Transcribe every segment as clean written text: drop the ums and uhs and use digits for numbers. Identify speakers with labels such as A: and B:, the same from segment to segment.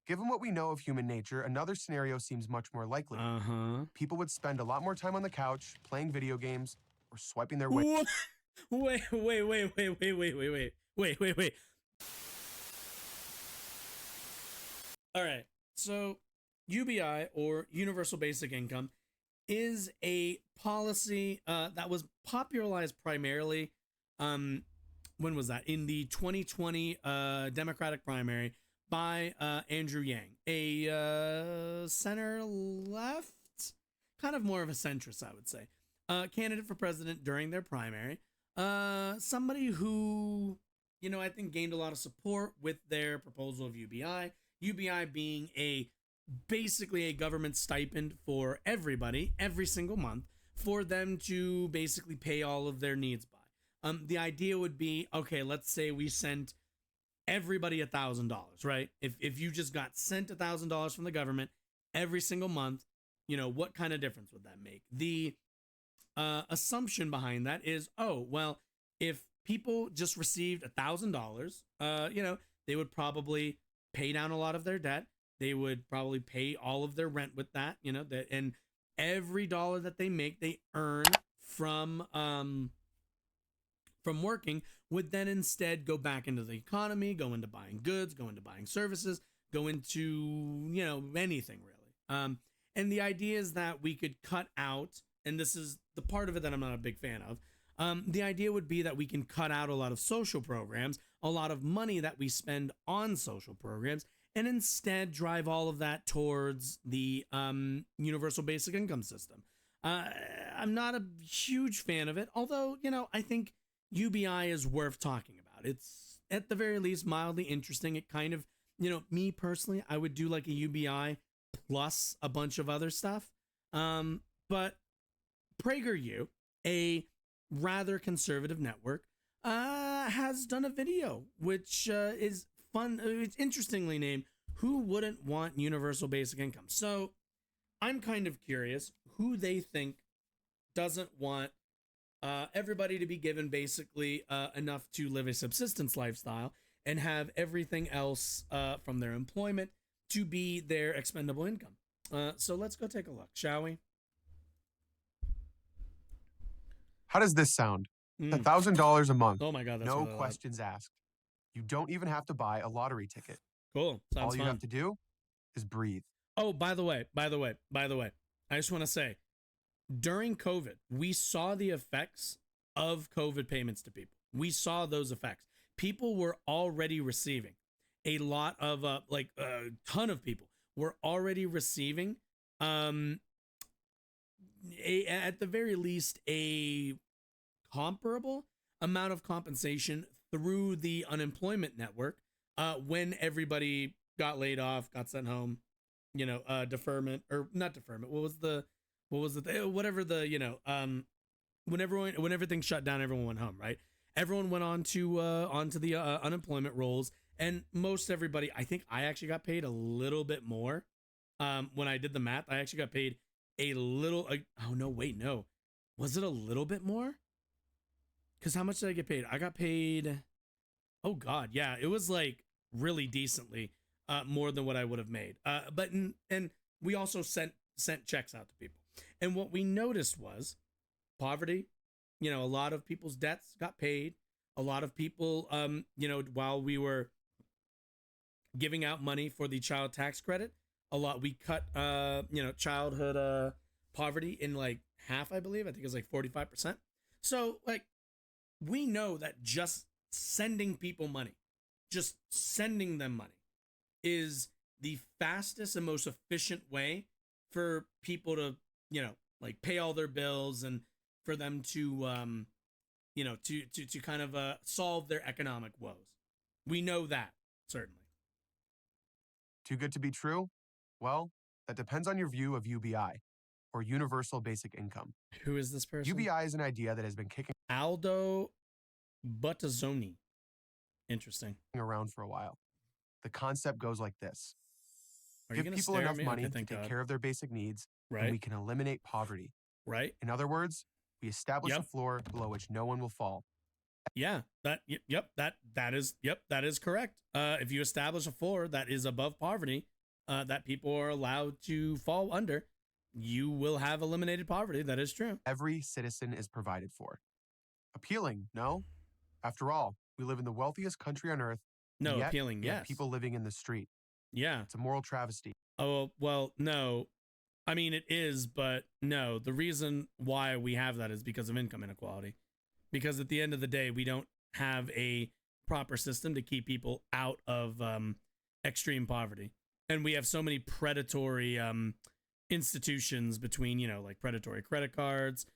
A: Given what we know of human nature, another scenario seems much more likely. People would spend a lot more time on the couch, playing video games, or swiping their way.
B: Wait. All right. So, UBI, or Universal Basic Income, is a policy that was popularized primarily, when was that? In the 2020 Democratic primary by Andrew Yang, a center left, kind of more of a centrist, I would say, candidate for president during their primary. Somebody who, I think gained a lot of support with their proposal of UBI. UBI being basically a government stipend for everybody every single month for them to basically pay all of their needs by. The idea would be, okay, let's say we sent everybody $1,000, right? If you just got sent $1,000 from the government every single month, what kind of difference would that make? The assumption behind that is, oh, well, if people just received $1,000, they would probably pay down a lot of their debt. They would probably pay all of their rent with that, and every dollar that they make, they earn from working, would then instead go back into the economy, go into buying goods, go into buying services, go into, anything really. And the idea is that we could cut out, and this is the part of it that I'm not a big fan of. The idea would be that we can cut out a lot of social programs, a lot of money that we spend on social programs, and instead drive all of that towards the universal basic income system. I'm not a huge fan of it, although, I think UBI is worth talking about. It's at the very least mildly interesting. It kind of, me personally, I would do like a UBI plus a bunch of other stuff. But PragerU, a rather conservative network, has done a video which is fun. It's interestingly named "Who Wouldn't Want Universal Basic Income?" So I'm kind of curious who they think doesn't want everybody to be given basically enough to live a subsistence lifestyle and have everything else from their employment to be their expendable income. So let's go take a look, shall we?
A: How does this sound? $1,000 a month.
B: Oh my God, that's
A: no
B: really
A: questions asked. You don't even have to buy a lottery ticket.
B: Cool. Sounds
A: All you
B: fun.
A: have to do is breathe.
B: Oh, by the way, I just want to say, during COVID, we saw the effects of COVID payments to people. We saw those effects. People were already receiving a lot of, a ton of people were already receiving, at the very least, a comparable amount of compensation through the unemployment network when everybody got laid off, got sent home, deferment, or not deferment. When everything shut down, everyone went home, right? Everyone went onto the unemployment rolls, and most everybody, I think I actually got paid a little bit more. When I did the math, I actually got paid a little. Oh no, wait, no, was it a little bit more? Because how much did I get paid? I got paid. Oh God, yeah, it was like really decently more than what I would have made. But we also sent checks out to people, and what we noticed was poverty. A lot of people's debts got paid. A lot of people, while we were giving out money for the child tax credit, we cut, childhood poverty in like half, I believe. I think it was like 45%. So like, we know that just sending people money, just sending them money, is the fastest and most efficient way for people to, pay all their bills and for them to, to kind of solve their economic woes. We know that, certainly.
A: Too good to be true? Well, that depends on your view of UBI, or Universal Basic Income.
B: Who is this person?
A: UBI is an idea that has been kicking
B: Aldo Buttazzoni. Interesting.
A: around for a while. The concept goes like this.
B: Are you
A: Give
B: gonna
A: people
B: stare at
A: enough
B: me?
A: money
B: Okay,
A: to
B: thank
A: take
B: God.
A: care of their basic needs, and
B: Right.
A: we can eliminate poverty.
B: Right.
A: In other words, we establish
B: Yep.
A: a floor below which no one will fall.
B: Yeah, that is correct. If you establish a floor that is above poverty, that people are allowed to fall under, you will have eliminated poverty. That is true.
A: Every citizen is provided for. Appealing, no? After all, we live in the wealthiest country on earth, and
B: No,
A: yet
B: appealing,
A: we have
B: yes.
A: people living in the street.
B: Yeah.
A: It's a moral travesty.
B: Oh, well, no. I mean, it is, but no. The reason why we have that is because of income inequality. Because at the end of the day, we don't have a proper system to keep people out of extreme poverty. And we have so many predatory institutions between, you know, like predatory credit cards,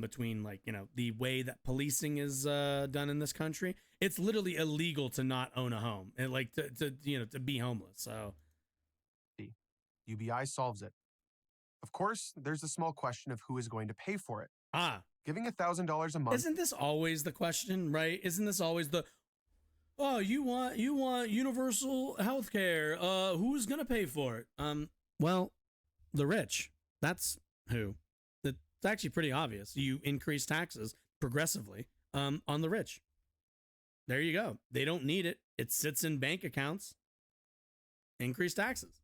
B: between like, you know, the way that policing is done in this country. It's literally illegal to not own a home and like to you know, to be homeless. So
A: UBI solves it. Of course, there's a small question of who is going to pay for it. Giving $1,000 a month.
B: Isn't this always the question, right? Isn't this always the, oh, you want universal health care? Who's gonna pay for it? Well, the rich. That's who. It's actually pretty obvious. You increase taxes progressively on the rich. There you go. They don't need it. It sits in bank accounts. Increase taxes.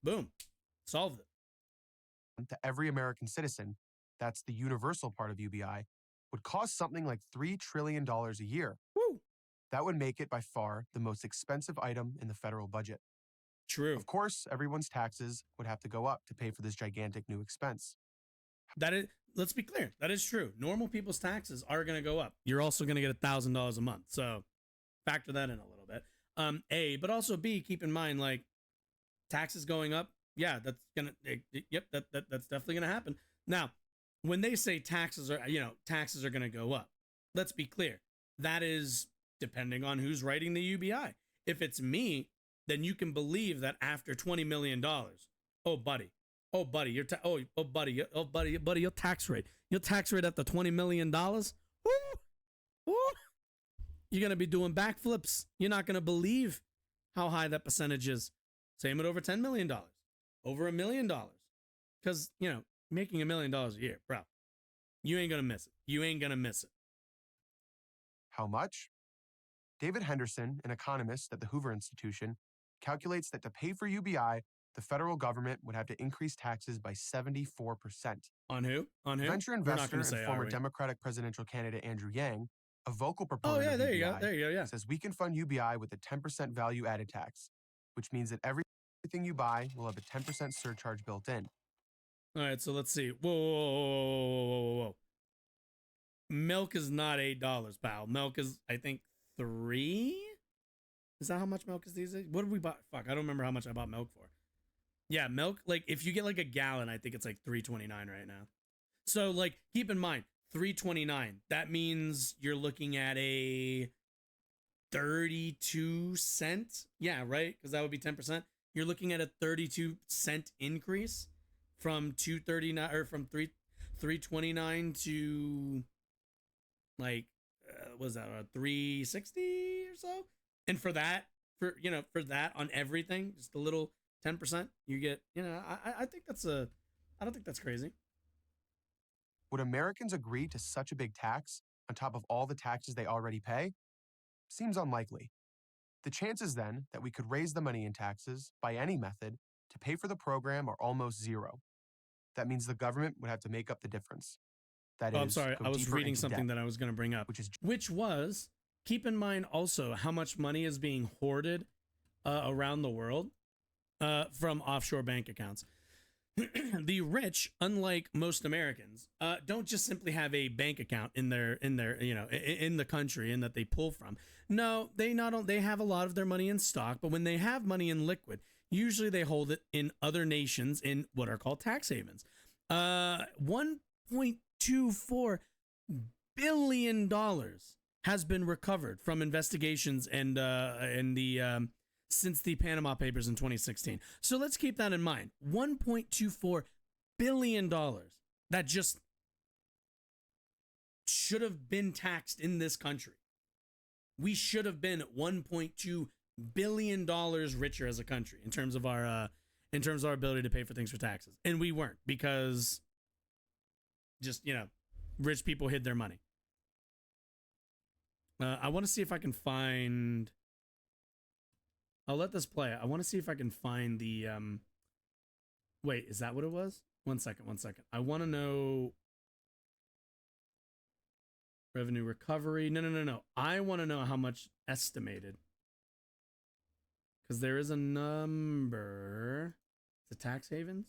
B: Boom. Solved it.
A: To every American citizen, that's the universal part of UBI, would cost something like $3 trillion a year.
B: Woo.
A: That would make it by far the most expensive item in the federal budget.
B: True.
A: Of course, everyone's taxes would have to go up to pay for this gigantic new expense.
B: That is, let's be clear, that is true. Normal people's taxes are going to go up. You're also going to get $1,000 a month. So factor that in a little bit. A, but also B, keep in mind, like, taxes going up. Yeah, that's gonna. Yep, that's definitely gonna happen. Now, when they say taxes are, you know, taxes are gonna go up, let's be clear. That is depending on who's writing the UBI. If it's me, then you can believe that after $20 million, oh buddy, your your tax rate after $20 million, woo, woo, you're gonna be doing backflips. You're not gonna believe how high that percentage is. Same with over $10 million. Over $1 million. Because, you know, making $1 million a year, bro, you ain't gonna miss it. You ain't gonna miss it.
A: How much? David Henderson, an economist at the Hoover Institution, calculates that to pay for UBI, the federal government would have to increase taxes by 74%.
B: On who? On who?
A: Venture investor and former Democratic presidential candidate Andrew Yang, a vocal proponent of UBI,
B: there you go, yeah.
A: says we can fund UBI with a 10% value added tax, which means that everything you buy will have a 10% surcharge built in.
B: All right, so let's see. Whoa. Milk is not $8, pal. Milk is, I think, $3. Is that how much milk is these days? What did we buy? Fuck, I don't remember how much I bought milk for. Yeah, milk, like, if you get like a gallon, I think it's like $3.29 right now. So, like, keep in mind, $3.29. That means you're looking at a 32-cent. Yeah, right? Because that would be 10%. You're looking at a 32-cent increase from $2.39 or from $3.29 to like what was that, $3.60 or so? And for that, for that on everything, just a little 10%, you get, you know, I think I don't think that's crazy.
A: Would Americans agree to such a big tax on top of all the taxes they already pay? Seems unlikely. The chances then that we could raise the money in taxes by any method to pay for the program are almost zero. That means the government would have to make up the difference. That is,
B: I'm sorry, I was reading something that I was going to bring up, which was, keep in mind also how much money is being hoarded around the world from offshore bank accounts. The rich, unlike most Americans, don't just simply have a bank account in their you know, in the country and that they pull from. No, they have a lot of their money in stock, but when they have money in liquid, usually they hold it in other nations in what are called tax havens. $1.24 billion has been recovered from investigations and since the Panama Papers in 2016. So let's keep that in mind. $1.24 billion that just should have been taxed in this country. We should have been $1.2 billion richer as a country in terms of our ability to pay for things for taxes. And we weren't, because just, you know, rich people hid their money. I want to see if I can find I'll let this play. I want to see if I can find the wait, is that what it was? One second. I want to know revenue recovery. No. I want to know how much estimated. Because there is a number. The tax havens?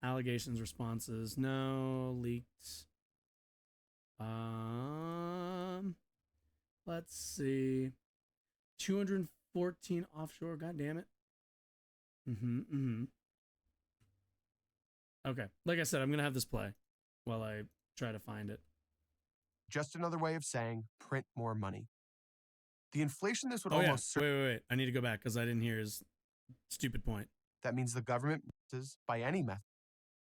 B: Allegations, responses. No, leaked. Let's see. 214 offshore. God damn it. Okay. Like I said, I'm gonna have this play while I try to find it.
A: Just another way of saying print more money. The inflation this would
B: Oh yeah.
A: almost
B: Wait. I need to go back because I didn't hear his stupid point.
A: That means the government by any method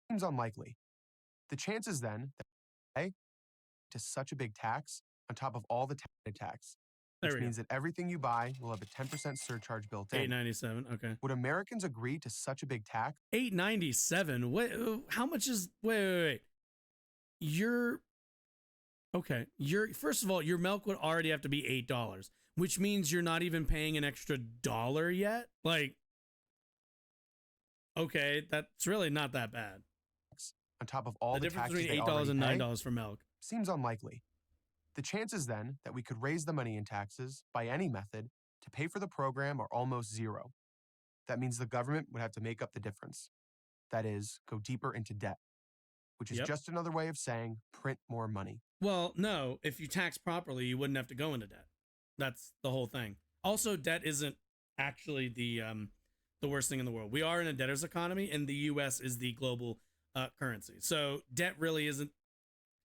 A: seems unlikely. The chances then that pay to such a big tax on top of all the tax, which means that everything you buy will have a 10% surcharge built in.
B: $8.97. Okay.
A: Would Americans agree to such a big tax?
B: $8.97. Wait, how much is? Wait. You're okay. First of all, your milk would already have to be $8, which means you're not even paying an extra dollar yet. Like, okay, that's really not that bad.
A: On top of all the
B: difference
A: taxes
B: between $8 and $9 for milk
A: seems unlikely. The chances then that we could raise the money in taxes by any method to pay for the program are almost zero. That means the government would have to make up the difference. That is, go deeper into debt, which is just another way of saying print more money.
B: Well, no, if you tax properly, you wouldn't have to go into debt. That's the whole thing. Also, debt isn't actually the worst thing in the world. We are in a debtor's economy, and the U.S. is the global currency. So debt really isn't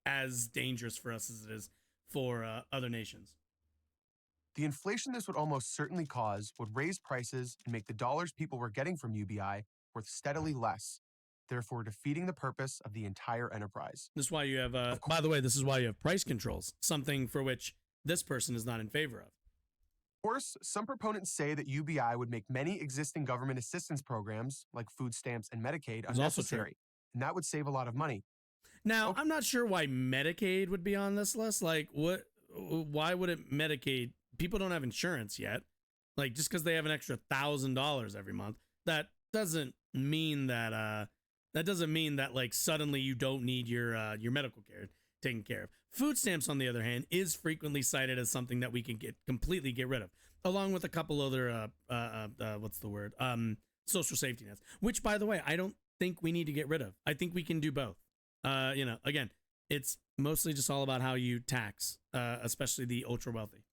B: as dangerous for us as it is for other nations.
A: The inflation this would almost certainly cause would raise prices and make the dollars people were getting from UBI worth steadily less, therefore defeating the purpose of the entire enterprise.
B: This is why you have, by the way, this is why you have price controls, something for which this person is not in favor of.
A: Of course, some proponents say that UBI would make many existing government assistance programs, like food stamps and Medicaid, unnecessary, and that would save a lot of money.
B: Now, I'm not sure why Medicaid would be on this list. Like, why would it Medicaid? People don't have insurance yet. Like, just because they have an extra $1,000 every month, that doesn't mean that like suddenly you don't need your medical care taken care of. Food stamps, on the other hand, is frequently cited as something that we can completely get rid of, along with a couple other social safety nets. Which, by the way, I don't think we need to get rid of. I think we can do both. Again, it's mostly just all about how you tax, especially the ultra wealthy.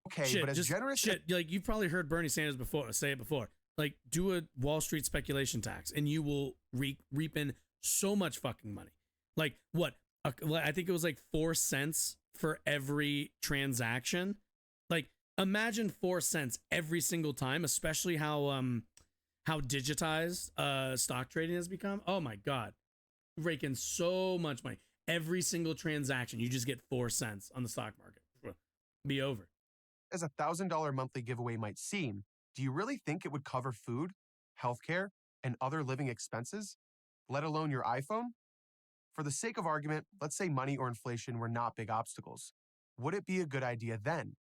A: Okay, but as generous
B: like you've probably heard Bernie Sanders say it before. Like, do a Wall Street speculation tax, and you will reap in so much fucking money. Like what? I think it was like 4 cents for every transaction. Like, imagine 4 cents every single time, especially how digitized stock trading has become. Oh my god, rake in so much money every single transaction. You just get 4 cents on the stock market. Be over.
A: As a $1,000 monthly giveaway might seem, do you really think it would cover food, healthcare, and other living expenses, let alone your iPhone? For the sake of argument, let's say money or inflation were not big obstacles. Would it be a good idea then?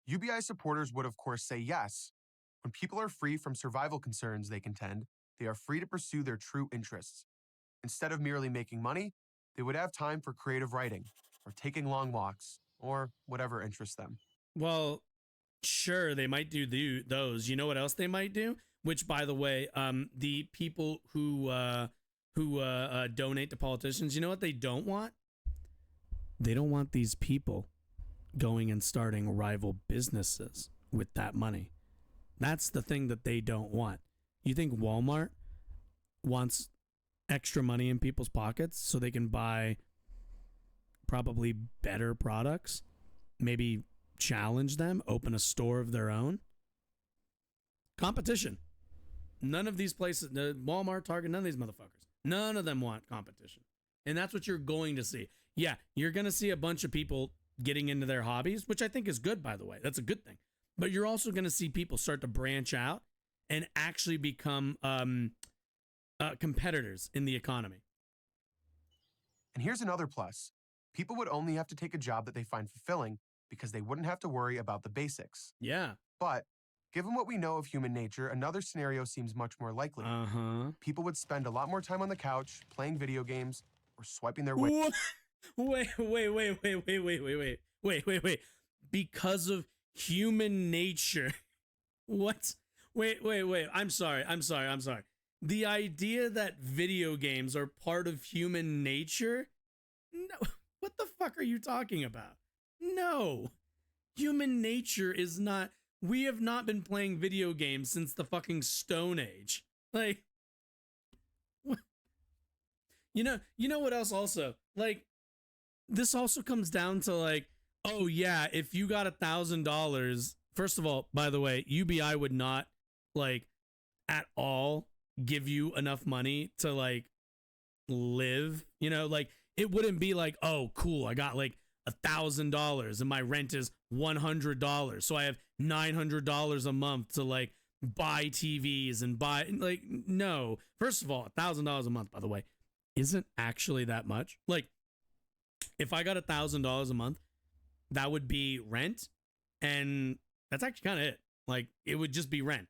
A: UBI supporters would of course say yes. When people are free from survival concerns, they contend, they are free to pursue their true interests. Instead of merely making money, they would have time for creative writing, or taking long walks, or whatever interests them.
B: Well, sure, they might do those. You know what else they might do? Which, by the way, the people who donate to politicians, you know what they don't want? They don't want these people going and starting rival businesses with that money. That's the thing that they don't want. You think Walmart wants extra money in people's pockets so they can buy probably better products? Maybe challenge them, open a store of their own? Competition. None of these places, Walmart, Target, none of these motherfuckers, none of them want competition. And that's what you're going to see. Yeah, you're going to see a bunch of people getting into their hobbies, which I think is good, by the way. That's a good thing. But you're also going to see people start to branch out and actually become competitors in the economy.
A: And here's another plus. People would only have to take a job that they find fulfilling because they wouldn't have to worry about the basics.
B: Yeah.
A: But given what we know of human nature, another scenario seems much more likely. People would spend a lot more time on the couch playing video games or swiping their way.
B: Wait. Because of human nature. What? Wait. I'm sorry. The idea that video games are part of human nature? No. What the fuck are you talking about? No. Human nature is not. We have not been playing video games since the fucking Stone Age. Like, what? You know what else also? Like, this also comes down to like, oh yeah, if you got $1,000, first of all, by the way, UBI would not like at all give you enough money to like live, like it wouldn't be like, oh cool, I got like $1,000 and my rent is $100, so I have $900 a month to like buy TVs and buy, like, no. First of all, $1,000 a month, by the way, isn't actually that much. Like, if I got $1,000 a month, that would be rent, and that's actually kind of it. Like, it would just be rent.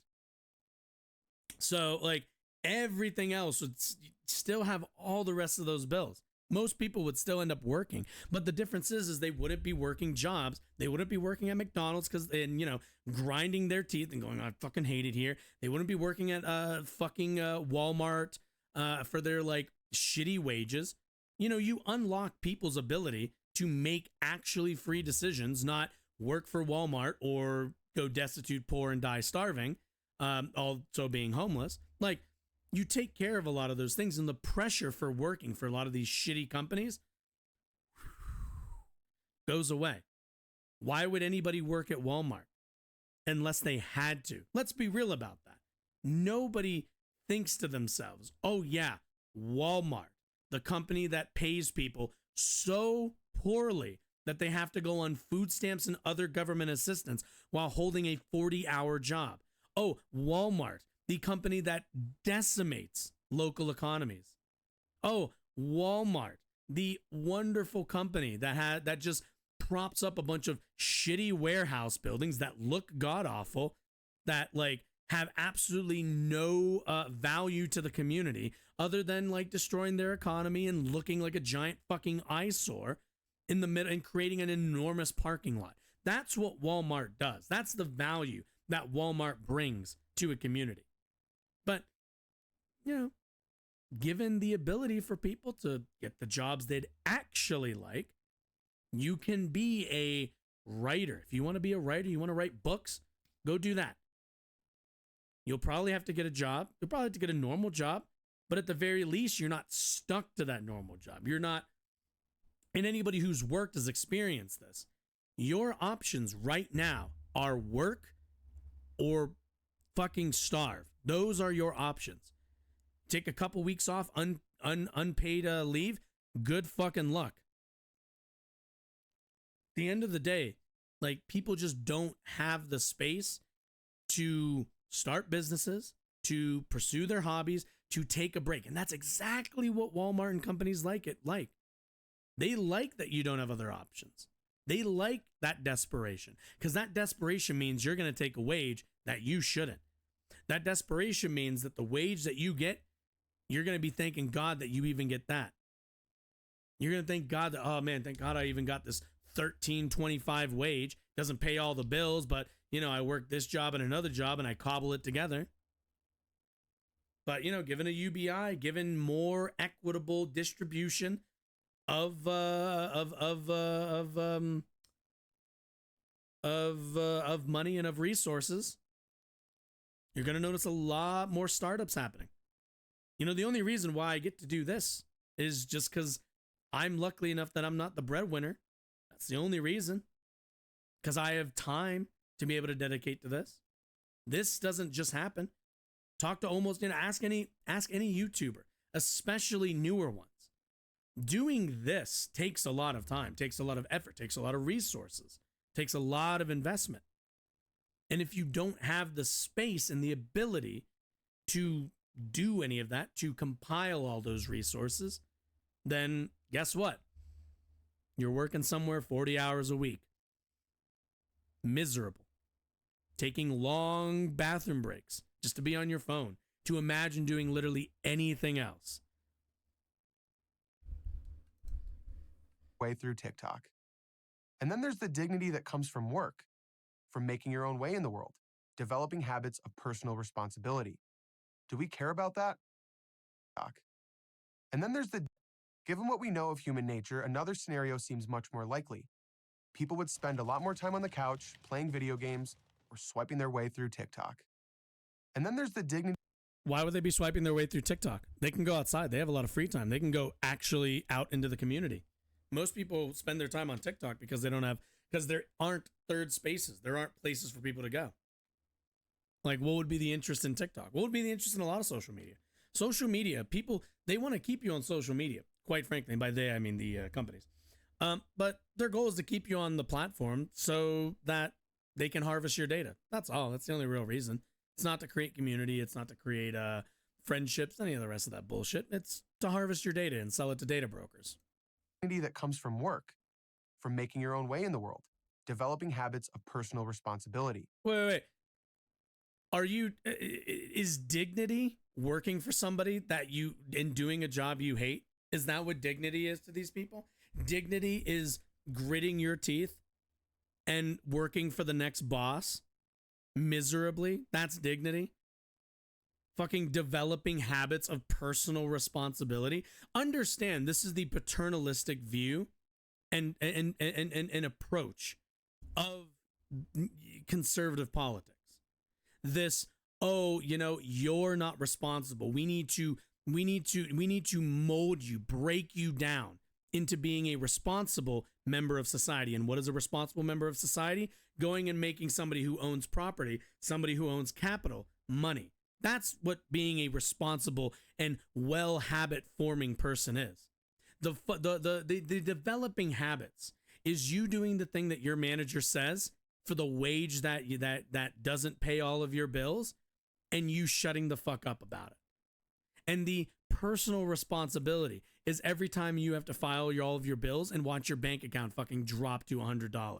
B: So like everything else would still have all the rest of those bills. Most people would still end up working, but the difference is they wouldn't be working jobs. They wouldn't be working at McDonald's and grinding their teeth and going, I fucking hate it here. They wouldn't be working at fucking Walmart for their like shitty wages. You unlock people's ability to make actually free decisions, not work for Walmart or go destitute, poor, and die starving, also being homeless. Like, you take care of a lot of those things, and the pressure for working for a lot of these shitty companies goes away. Why would anybody work at Walmart unless they had to? Let's be real about that. Nobody thinks to themselves, oh yeah, Walmart, the company that pays people so poorly that they have to go on food stamps and other government assistance while holding a 40-hour job. Oh, Walmart, the company that decimates local economies. Oh, Walmart, the wonderful company that just props up a bunch of shitty warehouse buildings that look god awful, that like have absolutely no value to the community other than like destroying their economy and looking like a giant fucking eyesore in the middle and creating an enormous parking lot. That's what Walmart does. That's the value that Walmart brings to a community. But, given the ability for people to get the jobs they'd actually like, you can be a writer. If you want to be a writer, you want to write books, go do that. You'll probably have to get a job. You'll probably have to get a normal job, but at the very least, you're not stuck to that normal job. You're not, and anybody who's worked has experienced this. Your options right now are work or fucking starve. Those are your options. Take a couple weeks off, unpaid leave. Good fucking luck. At the end of the day, like, people just don't have the space to start businesses, to pursue their hobbies, to take a break. And that's exactly what Walmart and companies like. They like that you don't have other options. They like that desperation, because that desperation means you're going to take a wage that you shouldn't. That desperation means that the wage that you get, you're going to be thanking God that you even get that. You're going to thank God that, oh man, thank God I even got this $13.25 wage. Doesn't pay all the bills, but I work this job and another job and I cobble it together. But given a UBI, given more equitable distribution of money and of resources, you're going to notice a lot more startups happening. The only reason why I get to do this is just because I'm lucky enough that I'm not the breadwinner. That's the only reason. Because I have time to be able to dedicate to this. This doesn't just happen. Talk to ask any YouTuber, especially newer ones. Doing this takes a lot of time, takes a lot of effort, takes a lot of resources, takes a lot of investment. And if you don't have the space and the ability to do any of that, to compile all those resources, then guess what? You're working somewhere 40 hours a week. Miserable. taking long bathroom breaks just to be on your phone, to imagine doing literally anything else.
A: Way through TikTok. And then there's the dignity that comes from work, from making your own way in the world, developing habits of personal responsibility. Do we care about that? And then there's given what we know of human nature, another scenario seems much more likely. People would spend a lot more time on the couch, playing video games, or swiping their way through TikTok. And then there's the dignity.
B: Why would they be swiping their way through TikTok? They can go outside. They have a lot of free time. They can go actually out into the community. Most people spend their time on TikTok because because there aren't third spaces. There aren't places for people to go. Like, what would be the interest in TikTok? What would be the interest in a lot of social media? Social media, people, they want to keep you on social media, quite frankly. And by they, I mean the companies. But their goal is to keep you on the platform so that they can harvest your data. That's all. That's the only real reason. It's not to create community. It's not to create friendships, any of the rest of that bullshit. It's to harvest your data and sell it to data brokers.
A: That comes from work, from making your own way in the world, developing habits of personal responsibility.
B: Wait. Is dignity working for somebody that you, in doing a job you hate? Is that what dignity is to these people? Dignity is gritting your teeth and working for the next boss miserably. That's dignity. Fucking developing habits of personal responsibility. Understand, this is the paternalistic view and approach of conservative politics. This, you're not responsible. We need to mold you, break you down into being a responsible member of society. And what is a responsible member of society? Going and making somebody who owns property, somebody who owns capital, money. That's what being a responsible and well habit forming person is. The developing habits is you doing the thing that your manager says for the wage that doesn't pay all of your bills, and you shutting the fuck up about it. And the personal responsibility is every time you have to file all of your bills and watch your bank account fucking drop to $100.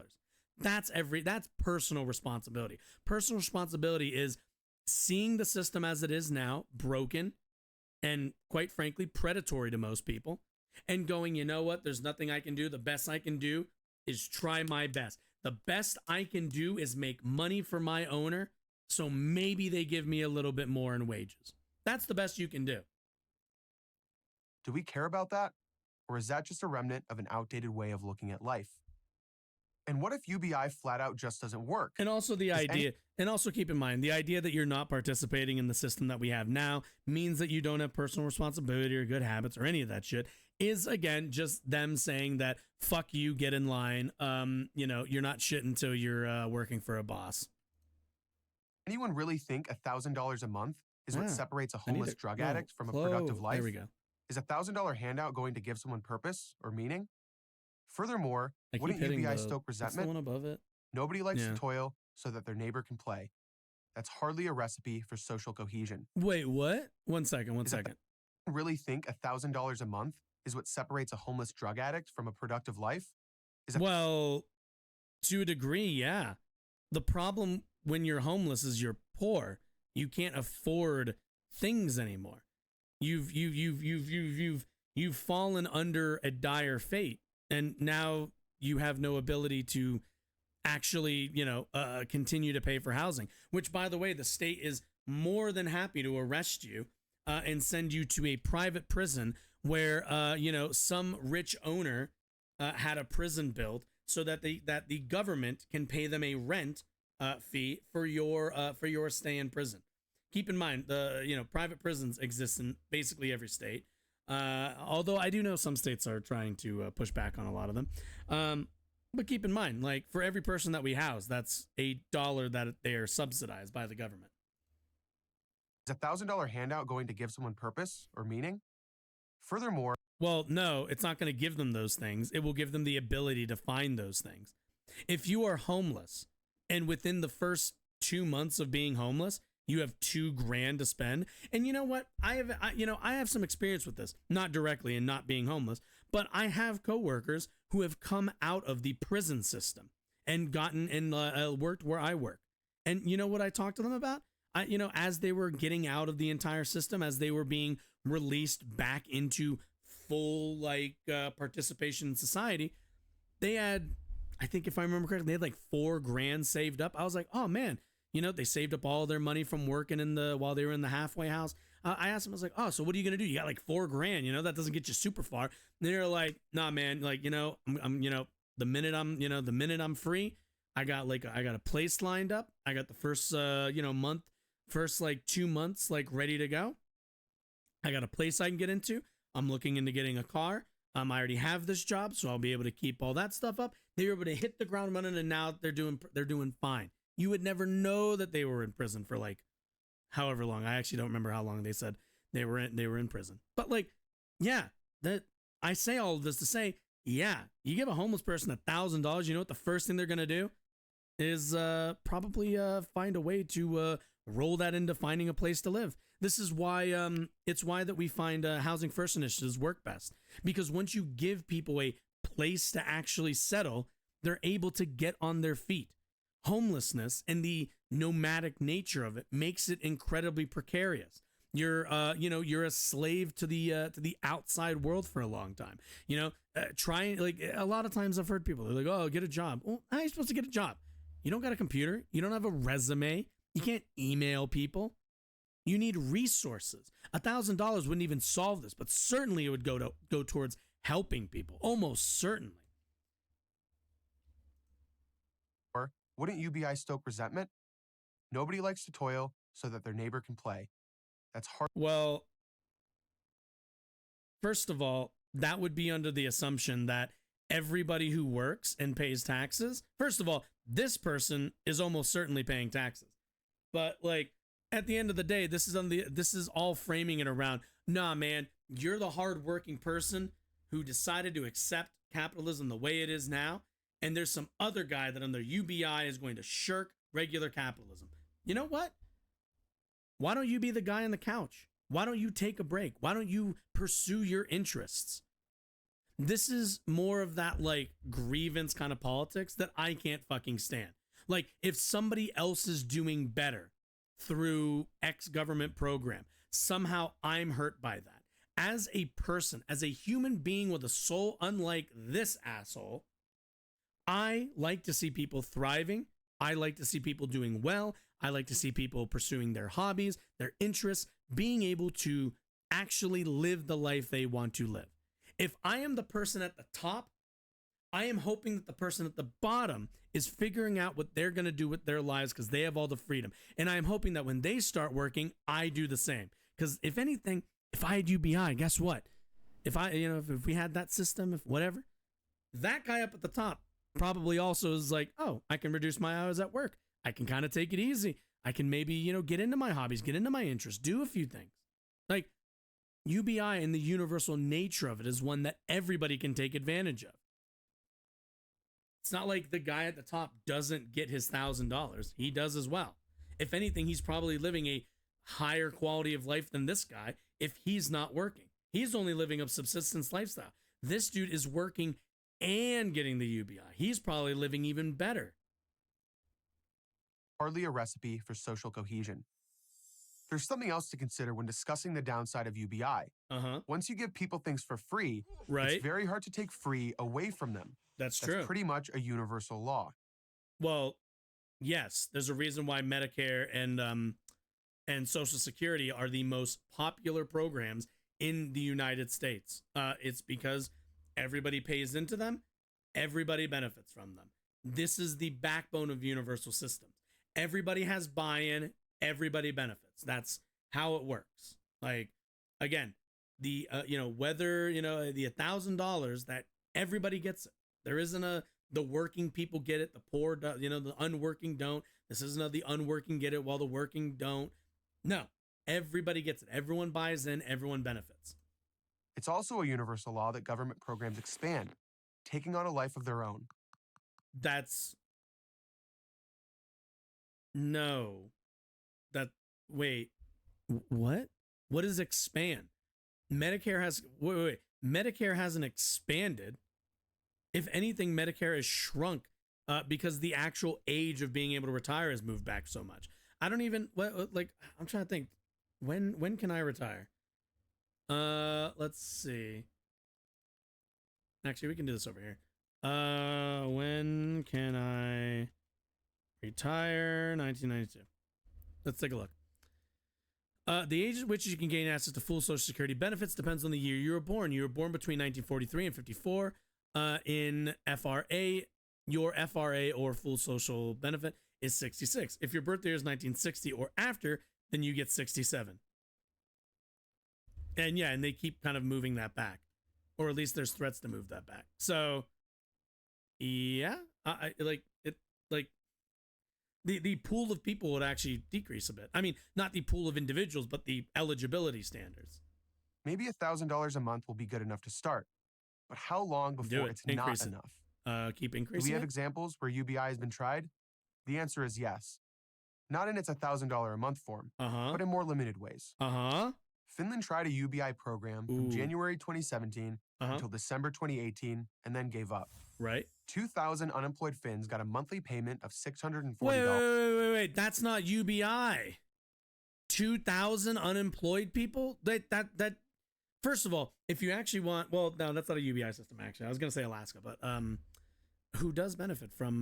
B: That's personal responsibility. Personal responsibility is seeing the system as it is now, broken and quite frankly predatory to most people, and going, you know what, there's nothing I can do. The best I can do is try my best. The best I can do is make money for my owner, so maybe they give me a little bit more in wages. That's the best you can do.
A: Do we care about that? Or is that just a remnant of an outdated way of looking at life? And what if UBI flat out just doesn't work?
B: And also and also keep in mind, the idea that you're not participating in the system that we have now means that you don't have personal responsibility or good habits or any of that shit is, again, just them saying that, fuck you, get in line. You're not shit until you're working for a boss.
A: Anyone really think $1,000 a month is what separates a homeless drug addict from a productive life?
B: There we go.
A: Is $1,000 handout going to give someone purpose or meaning? Furthermore, wouldn't UBI stoke resentment?
B: The one above it.
A: Nobody likes to toil so that their neighbor can play. That's hardly a recipe for social cohesion.
B: Wait, what? One second.
A: Really think $1,000 a month is what separates a homeless drug addict from a productive life?
B: Well, to a degree, yeah. The problem when you're homeless is you're poor. You can't afford things anymore. You've fallen under a dire fate, and now you have no ability to actually, continue to pay for housing, which, by the way, the state is more than happy to arrest you and send you to a private prison where, some rich owner had a prison built so that the government can pay them a rent fee for your stay in prison. Keep in mind, private prisons exist in basically every state. Although I do know some states are trying to push back on a lot of them. But keep in mind, like, for every person that we house, that's $1 that they are subsidized by the government.
A: Is $1,000 handout going to give someone purpose or meaning? Furthermore,
B: well, no, it's not going to give them those things. It will give them the ability to find those things. If you are homeless and within the first 2 months of being homeless, you have $2,000 to spend. And you know what? I have some experience with this, not directly and not being homeless, but I have coworkers who have come out of the prison system and gotten and worked where I work. And you know what I talked to them about? As they were getting out of the entire system, as they were being released back into full participation in society, they had, I think if I remember correctly, they had like $4,000 saved up. I was like, oh man, they saved up all their money from working while they were in the halfway house. I asked them, I was like, oh, so what are you gonna do? You got like $4,000, that doesn't get you super far. And they're like, nah, man, like, I'm the minute I'm free, I got a place lined up. I got the first first like 2 months like ready to go. I got a place I can get into. I'm looking into getting a car. I already have this job, so I'll be able to keep all that stuff up. They were able to hit the ground running, and now they're doing fine. You would never know that they were in prison for like however long. I actually don't remember how long they said they were in prison. But like, yeah, that I say all of this to say, yeah, you give a homeless person $1,000, you know what the first thing they're gonna do is probably find a way to roll that into finding a place to live. This is why it's why that we find housing first initiatives work best, because once you give people a place to actually settle, they're able to get on their feet. Homelessness and the nomadic nature of it makes it incredibly precarious. You're a slave to the outside world for a long time. Trying, like, a lot of times I've heard people, they're like, oh, get a job. Well, how are you supposed to get a job? You don't got a computer. You don't have a resume. You can't email people. You need resources. $1,000 wouldn't even solve this, but certainly it would go towards helping people. Almost certainly.
A: Or wouldn't UBI stoke resentment? Nobody likes to toil so that their neighbor can play. That's hard.
B: Well, first of all, that would be under the assumption that everybody who works and pays taxes, first of all, this person is almost certainly paying taxes. But like, at the end of the day, this is all framing it around, nah, man, you're the hardworking person who decided to accept capitalism the way it is now, and there's some other guy that under UBI is going to shirk regular capitalism. You know what? Why don't you be the guy on the couch? Why don't you take a break? Why don't you pursue your interests? This is more of that like grievance kind of politics that I can't fucking stand. Like, if somebody else is doing better through X government program, somehow I'm hurt by that. As a person, as a human being with a soul unlike this asshole, I like to see people thriving. I like to see people doing well. I like to see people pursuing their hobbies, their interests, being able to actually live the life they want to live. If I am the person at the top, I am hoping that the person at the bottom is figuring out what they're going to do with their lives because they have all the freedom. And I am hoping that when they start working, I do the same. Because if anything, if I had UBI, guess what? If we had that system, if whatever, that guy up at the top probably also is like, oh, I can reduce my hours at work. I can kind of take it easy. I can maybe, get into my hobbies, get into my interests, do a few things. Like, UBI and the universal nature of it is one that everybody can take advantage of. It's not like the guy at the top doesn't get his $1,000. He does as well. If anything, he's probably living a higher quality of life than this guy if he's not working. He's only living a subsistence lifestyle. This dude is working and getting the UBI. He's probably living even better.
A: Hardly a recipe for social cohesion. There's something else to consider when discussing the downside of UBI. Once you give people things for free,
B: right,
A: it's very hard to take free away from them.
B: That's true.
A: That's pretty much a universal law.
B: Well, yes, there's a reason why Medicare and Social Security are the most popular programs in the United States. It's because everybody pays into them, everybody benefits from them. This is the backbone of universal systems. Everybody has buy-in, everybody benefits. That's how it works. Like, again, the whether the $1,000, that everybody gets it. There isn't the working people get it, the poor the unworking don't. This isn't the unworking get it while the working don't. No, everybody gets it. Everyone buys in, everyone benefits.
A: It's also a universal law that government programs expand, taking on a life of their own.
B: Wait, what? What is expand? Medicare hasn't expanded. If anything, Medicare has shrunk because the actual age of being able to retire has moved back so much. I don't even like. I'm trying to think. When can I retire? Let's see. Actually, we can do this over here. When can I retire? 1992. Let's take a look. The age at which you can gain access to full Social Security benefits depends on the year you were born. You were born between 1943 and 54. In FRA, your FRA or full social benefit is 66. If your birthday is 1960 or after, then you get 67. And yeah, and they keep kind of moving that back, or at least there's threats to move that back. So yeah, I like it. Like the pool of people would actually decrease a bit. I mean, not the pool of individuals, but the eligibility standards.
A: Maybe $1,000 a month will be good enough to start, but how long before it's not enough?
B: Keep
A: Do
B: increasing.
A: we have examples where UBI has been tried? The answer is yes. Not in its $1,000 a month form, but in more limited ways. Finland tried a UBI program from January 2017 until December 2018 and then gave up.
B: Right.
A: 2,000 unemployed Finns got a monthly payment of $640.
B: Wait. That's not UBI. 2,000 unemployed people? That. First of all, if you actually want, well, no, that's not a UBI system. Actually, I was gonna say Alaska, but who does benefit from?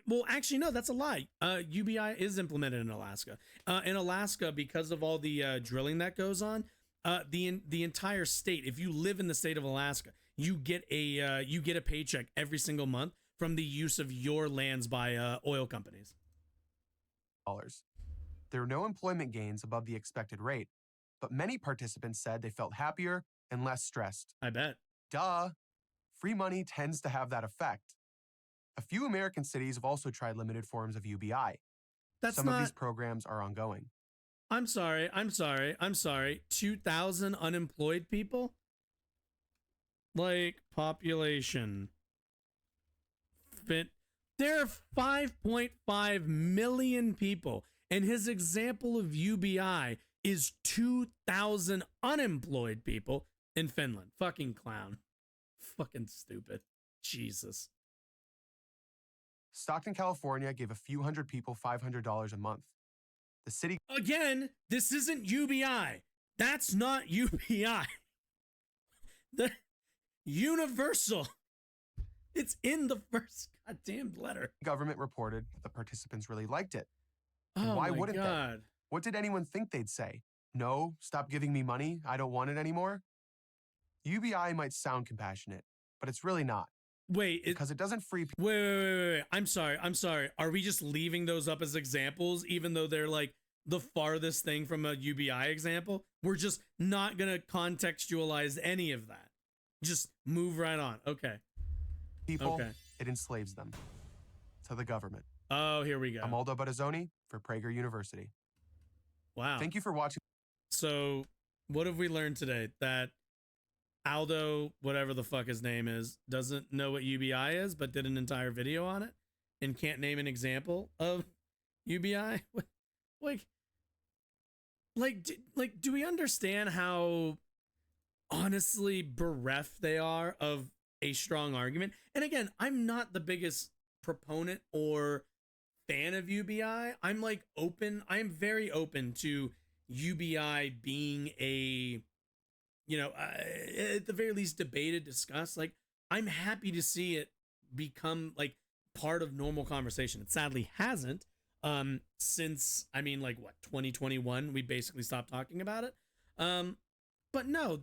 B: Well, actually, no, that's a lie. UBI is implemented in Alaska. In Alaska, because of all the drilling that goes on, the entire state. If you live in the state of Alaska, you get a paycheck every single month from the use of your lands by oil companies.
A: There were no employment gains above the expected rate, but many participants said they felt happier and less stressed.
B: I bet.
A: Duh. Free money tends to have that effect. A few American cities have also tried limited forms of UBI. Some of these programs are ongoing.
B: I'm sorry. 2,000 unemployed people? Like, population. There are 5.5 million people, and his example of UBI is 2,000 unemployed people in Finland. Fucking clown. Fucking stupid. Jesus.
A: Stockton, California gave a few hundred people $500 a month. The city...
B: Again, this isn't UBI. That's not UBI. The universal. It's in the first goddamn letter.
A: Government reported that the participants really liked it.
B: Oh,
A: why
B: my
A: wouldn't
B: God.
A: they? What did anyone think they'd say? No, stop giving me money. I don't want it anymore. UBI might sound compassionate, but it's really not.
B: Wait,
A: because it doesn't free people.
B: Wait. I'm sorry. Are we just leaving those up as examples, even though they're like the farthest thing from a UBI example? We're just not going to contextualize any of that. Just move right on. Okay.
A: People,
B: okay.
A: It enslaves them to the government.
B: Oh, here we go.
A: I'm Aldo Battazzoni for Prager University.
B: Wow.
A: Thank you for watching.
B: So, what have we learned today? That Aldo, whatever the fuck his name is, doesn't know what UBI is, but did an entire video on it and can't name an example of UBI. Do we understand how honestly bereft they are of a strong argument? And again, I'm not the biggest proponent or fan of UBI. I'm like open. I'm very open to UBI being a, at the very least debated, discussed. Like, I'm happy to see it become like part of normal conversation. It sadly hasn't since, 2021, we basically stopped talking about it. But no,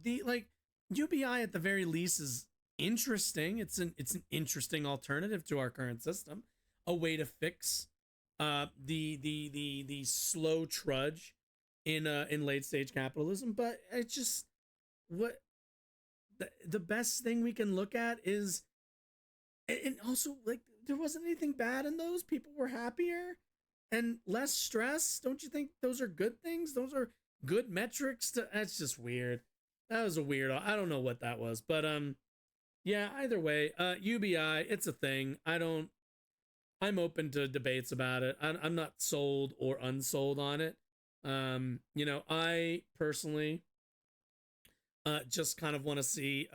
B: UBI at the very least is interesting. It's an interesting alternative to our current system, a way to fix the slow trudge in late stage capitalism. But it's just what the best thing we can look at is, and also like there wasn't anything bad in those. People were happier and less stress. Don't you think those are good things? Those are good metrics to. That's just weird. That was a weird. I don't know what that was, but yeah. Either way, UBI, it's a thing. I'm open to debates about it. I'm not sold or unsold on it. I personally just kind of want to see,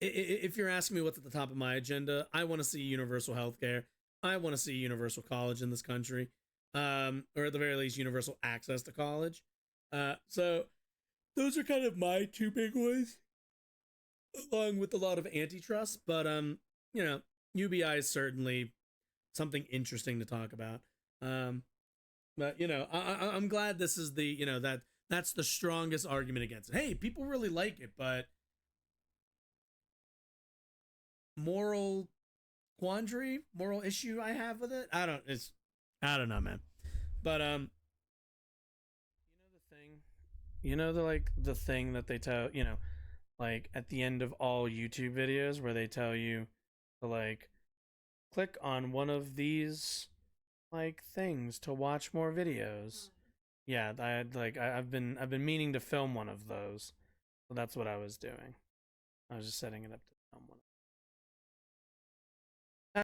B: If you're asking me what's at the top of my agenda, I want to see universal health care. I want to see universal college in this country, or at the very least, universal access to college. So those are kind of my two big ones, along with a lot of antitrust. But you know, UBI is certainly something interesting to talk about. Um, but you know, I'm glad this is the that's the strongest argument against it. Hey, people really like it, but moral quandary, moral issue I have with it. I don't know, man. But you know the thing, the thing that they tell like at the end of all YouTube videos where they tell you to like click on one of these like things to watch more videos. Yeah, I've been meaning to film one of those, so that's what I was doing. I was just setting it up to film one.